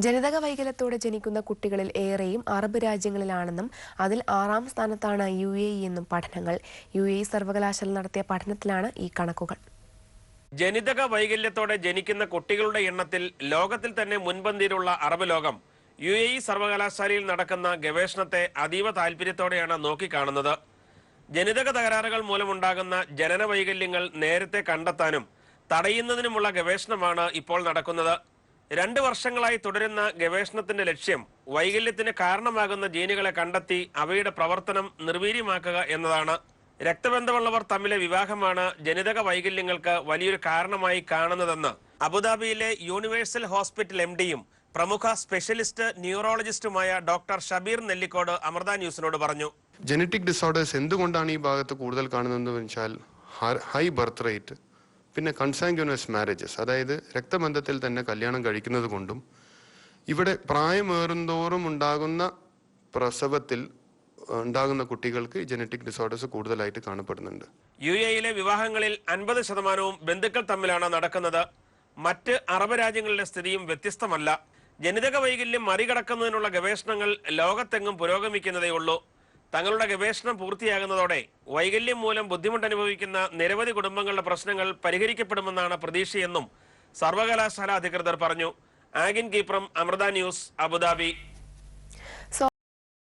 ജനിതക വൈകല്യത്തോടെ ജനിക്കുന്ന കുട്ടികളിൽ ഏറെയും അറബ് രാജ്യങ്ങളിലാണെന്നും അതിൽ 6ാം സ്ഥാനത്താണ് UAE എന്നും പഠനങ്ങൾ. UAE സർവകലാശാല നടത്തിയ പഠനത്തിലാണ് ഈ കണക്കുകൾ. ജനിതക വൈകല്യത്തോടെ ജനിക്കുന്ന കുട്ടികളുടെ എണ്ണത്തിൽ ലോകത്തിൽ തന്നെ മുൻപന്തിയിലുള്ള അറബ് ലോകം UAE സർവകലാശാലയിൽ നടക്കുന്ന ഗവേഷണത്തെ അതീവ താൽപര്യത്തോടെയാണ് നോക്കിക്കാണുന്നത്. ജനിതക തകരാറുകൾ മൂലമുണ്ടാകുന്ന ജനന വൈകല്യങ്ങൾ നേരത്തെ കണ്ടെത്താനും തടയുന്നതിനുമുള്ള ഗവേഷണമാണ് ഇപ്പോൾ നടക്കുന്നത്. 2 വർഷങ്ങളായി തുടരുന്ന ഗവേഷണത്തിന്റെ ലക്ഷ്യം വൈകല്യത്തിന് കാരണമാകുന്ന ജീനുകളെ കണ്ടെത്തി അവയുടെ പ്രവർത്തനം നിർവീര്യമാക്കുക എന്നതാണ്. രക്തബന്ധമുള്ളവർ തമ്മിലെ വിവാഹമാണ് ജനിതക വൈകല്യങ്ങൾക്ക് വലിയൊരു കാരണമായി കാണുന്നതെന്ന് അബുദാബിയിലെ യൂണിവേഴ്സൽ ഹോസ്പിറ്റൽ MDയും പ്രമുഖ സ്പെഷ്യലിസ്റ്റ് ന്യൂറോളജിസ്റ്റുമായ ഡോക്ടർ ഷബീർ നെല്ലിക്കോട് അമൃത ന്യൂസിനോട് പറഞ്ഞു. ജനറ്റിക് ഡിസോർഡേഴ്സ് എന്തുകൊണ്ടാണ് ഈ ഭാഗത്ത് കൂടുതൽ കാണുന്നതെന്ന് വെച്ചാൽ ഹൈ ബർത്ത് റേറ്റ്, പിന്നെ കൺസാങ്ക്യൂനസ് മാരേജസ്, അതായത് രക്തബന്ധത്തിൽ തന്നെ കല്യാണം കഴിക്കുന്നത് കൊണ്ടും ഇവിടെ പ്രായമേറുന്തോറും ഉണ്ടാകുന്ന പ്രസവത്തിൽ ഉണ്ടാകുന്ന കുട്ടികൾക്ക് ജനറ്റിക് ഡിസോർഡേഴ്സ് കൂടുതലായിട്ട് കാണപ്പെടുന്നുണ്ട്. UAE വിവാഹങ്ങളിൽ 50% ബന്ധുക്കൾ തമ്മിലാണ് നടക്കുന്നത്. മറ്റ് അറബ് രാജ്യങ്ങളിലെ സ്ഥിതിയും വ്യത്യസ്തമല്ല. ജനിതക വൈകല്യം മറികടക്കുന്നതിനുള്ള ഗവേഷണങ്ങൾ ലോകത്തെങ്ങും പുരോഗമിക്കുന്നതേയുള്ളൂ. തങ്ങളുടെ ഗവേഷണം പൂർത്തിയാകുന്നതോടെ വൈകല്യം മൂലം ബുദ്ധിമുട്ടനുഭവിക്കുന്ന നിരവധി കുടുംബങ്ങളുടെ പ്രശ്നങ്ങൾ പരിഹരിക്കപ്പെടുമെന്നാണ് പ്രതീക്ഷയെന്നും സർവകലാശാല അധികൃതർ പറഞ്ഞു. ആഗിൻ കീപ്രം, അമൃത ന്യൂസ്, അബുദാബി.